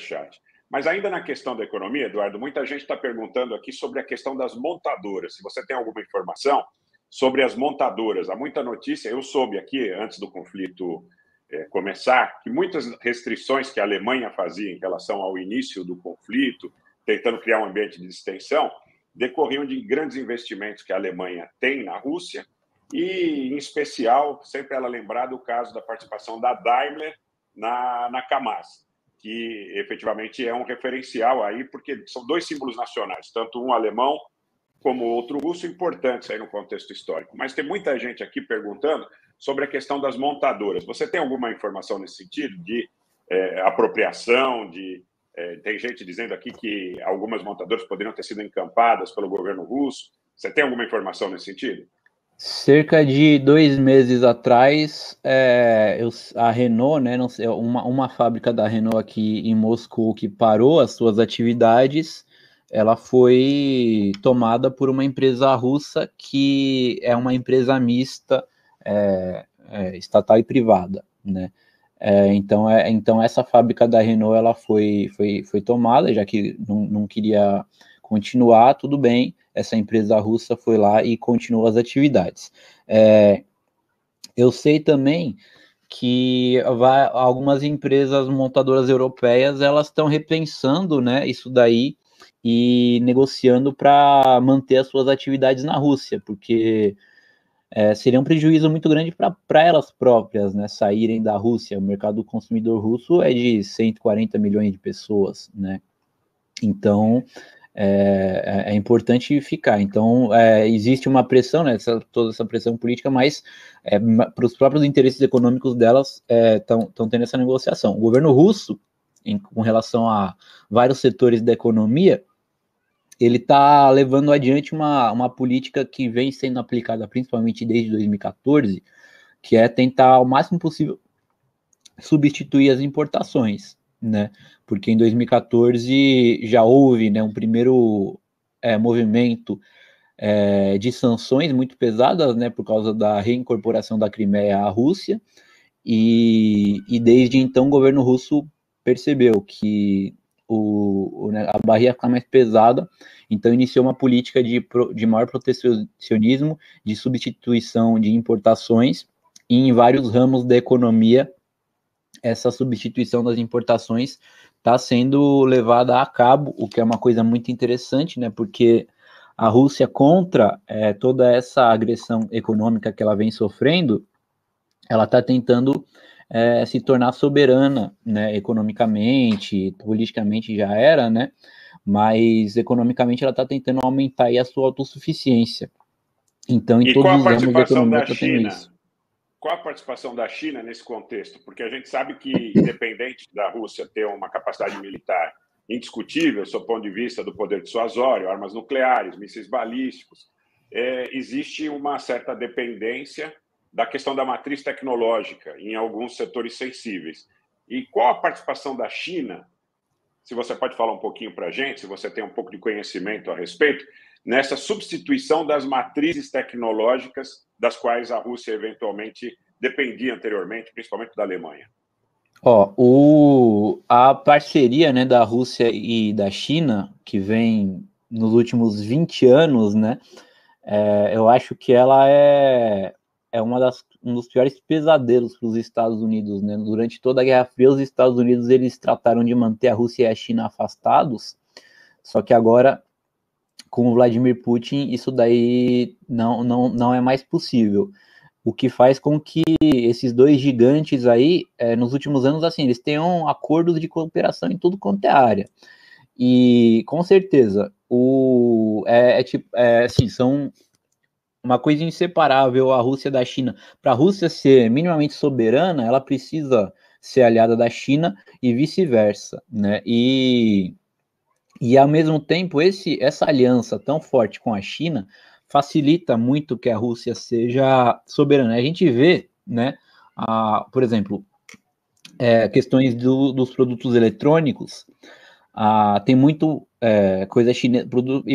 chat. Mas ainda na questão da economia, Eduardo, muita gente está perguntando aqui sobre a questão das montadoras. Se você tem alguma informação sobre as montadoras. Há muita notícia, eu soube aqui, antes do conflito começar, que muitas restrições que a Alemanha fazia em relação ao início do conflito, tentando criar um ambiente de distensão, decorriam de grandes investimentos que a Alemanha tem na Rússia e, em especial, sempre ela lembrar do caso da participação da Daimler na Kamaz, que efetivamente é um referencial aí, porque são dois símbolos nacionais, tanto um alemão como outro russo, importantes aí no contexto histórico. Mas tem muita gente aqui perguntando sobre a questão das montadoras. Você tem alguma informação nesse sentido de apropriação, tem gente dizendo aqui que algumas montadoras poderiam ter sido encampadas pelo governo russo. Você tem alguma informação nesse sentido? Cerca de 2 meses atrás, a Renault, né, não sei, uma fábrica da Renault aqui em Moscou que parou as suas atividades, ela foi tomada por uma empresa russa que é uma empresa mista, estatal e privada, né? Então essa fábrica da Renault ela foi tomada, já que não queria continuar, tudo bem, essa empresa russa foi lá e continuou as atividades. Eu sei também que algumas empresas montadoras europeias, elas estão repensando, né, isso daí e negociando para manter as suas atividades na Rússia, porque seria um prejuízo muito grande para elas próprias, né, saírem da Rússia. O mercado do consumidor russo é de 140 milhões de pessoas, né, então é importante ficar. Então, existe uma pressão, né, toda essa pressão política, mas para os próprios interesses econômicos delas estão tendo essa negociação. O governo russo, com relação a vários setores da economia, ele está levando adiante uma política que vem sendo aplicada principalmente desde 2014, que é tentar ao máximo possível substituir as importações, né? Porque em 2014 já houve, né, um primeiro movimento de sanções muito pesadas, né, por causa da reincorporação da Crimeia à Rússia, e desde então o governo russo percebeu que a barra ia ficar mais pesada, então iniciou uma política de maior protecionismo, de substituição de importações, e em vários ramos da economia essa substituição das importações está sendo levada a cabo, o que é uma coisa muito interessante, né, porque a Rússia, contra toda essa agressão econômica que ela vem sofrendo, ela está tentando se tornar soberana, né, economicamente, politicamente já era, né, mas economicamente ela está tentando aumentar aí a sua autossuficiência. Então, em todos os ramos da economia está tendo isso. Qual a participação da China nesse contexto? Porque a gente sabe que, independente da Rússia ter uma capacidade militar indiscutível, sob o ponto de vista do poder dissuasório, armas nucleares, mísseis balísticos, existe uma certa dependência da questão da matriz tecnológica em alguns setores sensíveis. E qual a participação da China, se você pode falar um pouquinho para a gente, se você tem um pouco de conhecimento a respeito, nessa substituição das matrizes tecnológicas das quais a Rússia eventualmente dependia anteriormente, principalmente da Alemanha? A parceria, né, da Rússia e da China, que vem nos últimos 20 anos, né, eu acho que ela é um dos piores pesadelos para os Estados Unidos, né? Durante toda a Guerra Fria, os Estados Unidos eles trataram de manter a Rússia e a China afastados, só que agora, com o Vladimir Putin, isso daí não é mais possível. O que faz com que esses dois gigantes aí, nos últimos anos, assim, eles tenham acordos de cooperação em tudo quanto é área. E, com certeza, assim, são uma coisa inseparável a Rússia da China. Para a Rússia ser minimamente soberana, ela precisa ser aliada da China e vice-versa, né? E ao mesmo tempo, essa aliança tão forte com a China facilita muito que a Rússia seja soberana. A gente vê, né, por exemplo, questões dos produtos eletrônicos, tem muito coisa chinesa,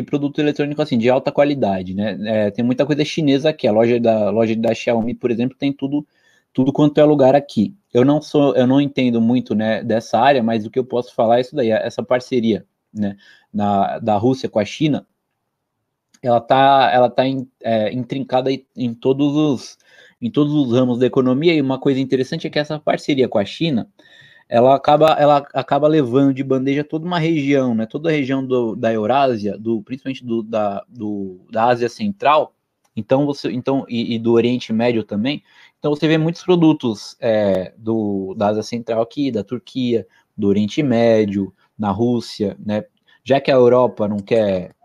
produto eletrônico assim, de alta qualidade, né? Tem muita coisa chinesa aqui. A loja da Xiaomi, por exemplo, tem tudo tudo quanto é lugar aqui. Eu não entendo muito, né, dessa área, mas o que eu posso falar é isso daí, essa parceria, né, da Rússia com a China, ela tá intrincada em todos os ramos da economia, e uma coisa interessante é que essa parceria com a China, ela acaba levando de bandeja toda uma região, né, toda a região da Eurásia, principalmente da Ásia Central, e do Oriente Médio também. Então você vê muitos produtos da Ásia Central aqui, da Turquia, do Oriente Médio, na Rússia, né? Já que a Europa não quer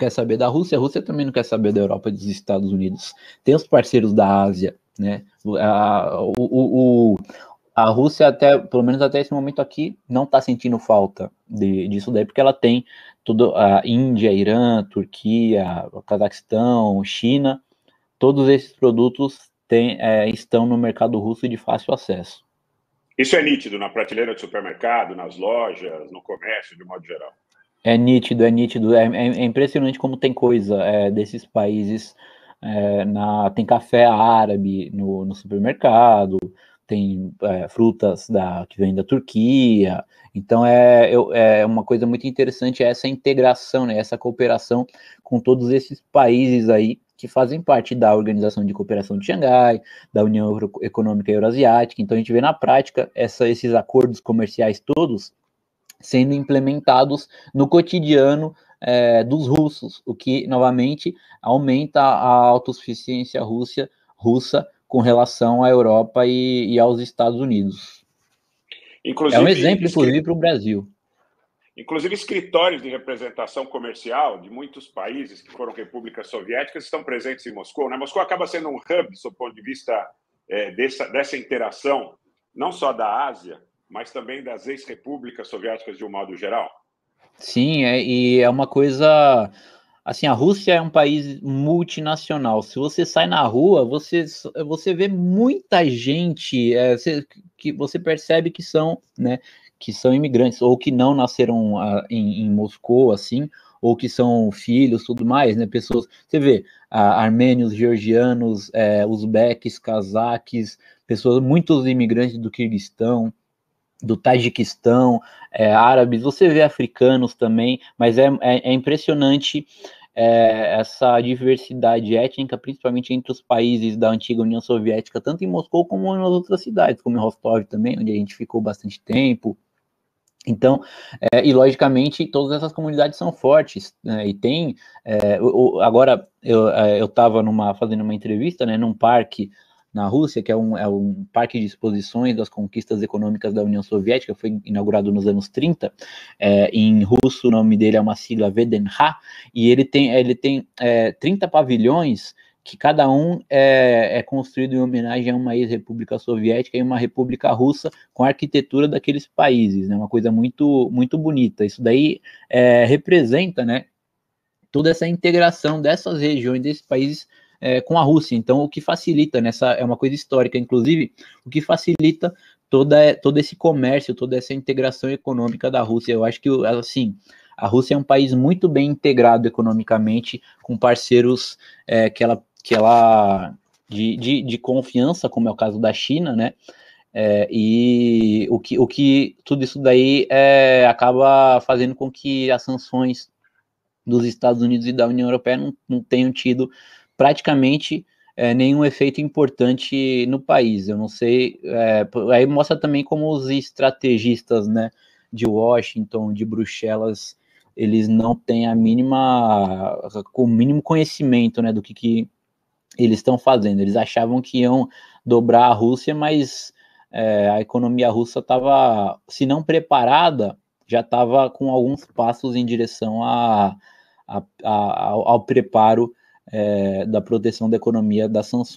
saber da Rússia, a Rússia também não quer saber da Europa e dos Estados Unidos. Tem os parceiros da Ásia, né? A Rússia, pelo menos até esse momento aqui, não está sentindo falta disso daí, porque ela tem tudo, a Índia, Irã, Turquia, Cazaquistão, China, todos esses produtos estão no mercado russo de fácil acesso. Isso é nítido na prateleira de supermercado, nas lojas, no comércio, de modo geral. É nítido, é nítido. É impressionante como tem coisa desses países. Tem café árabe no supermercado, tem frutas que vêm da Turquia. Então é uma coisa muito interessante essa integração, né, essa cooperação com todos esses países aí que fazem parte da Organização de Cooperação de Xangai, da União Econômica Eurasiática. Então a gente vê na prática esses acordos comerciais todos sendo implementados no cotidiano dos russos, o que, novamente, aumenta a autossuficiência russa com relação à Europa e aos Estados Unidos. Inclusive, é um exemplo, inclusive, para o Brasil. Inclusive, escritórios de representação comercial de muitos países que foram repúblicas soviéticas estão presentes em Moscou, né? Moscou acaba sendo um hub, do ponto de vista dessa interação, não só da Ásia, mas também das ex-repúblicas soviéticas de um modo geral. Sim, e é uma coisa... Assim, a Rússia é um país multinacional. Se você sai na rua, você vê muita gente que você percebe que são, né, que são imigrantes, ou que não nasceram em Moscou, assim, ou que são filhos, tudo mais, né? Pessoas, você vê, armênios, georgianos, uzbeques, cazaques, muitos imigrantes do Quirguistão, do Tajiquistão, árabes, você vê africanos também, mas é impressionante essa diversidade étnica, principalmente entre os países da antiga União Soviética, tanto em Moscou como nas outras cidades, como em Rostov também, onde a gente ficou bastante tempo. Então, e logicamente, todas essas comunidades são fortes, né, e tem, agora eu estava fazendo uma entrevista, né, num parque na Rússia, que é um parque de exposições das conquistas econômicas da União Soviética, foi inaugurado nos anos 30, em russo o nome dele é uma sigla VDNH, e ele tem 30 pavilhões, que cada um é construído em homenagem a uma ex-república soviética e uma república russa, com a arquitetura daqueles países, né? Uma coisa muito, muito bonita. Isso daí representa, né, toda essa integração dessas regiões, desses países com a Rússia. Então, o que facilita, é uma coisa histórica, inclusive, o que facilita todo esse comércio, toda essa integração econômica da Rússia. Eu acho que, assim, a Rússia é um país muito bem integrado economicamente, com parceiros de confiança, como é o caso da China, né? E o que tudo isso daí acaba fazendo com que as sanções dos Estados Unidos e da União Europeia não tenham tido praticamente nenhum efeito importante no país. Eu não sei, aí mostra também como os estrategistas, né, de Washington, de Bruxelas, eles não têm o mínimo conhecimento, né, do que eles estão fazendo. Eles achavam que iam dobrar a Rússia, mas a economia russa estava, se não preparada, já estava com alguns passos em direção ao preparo da proteção da economia das sanções.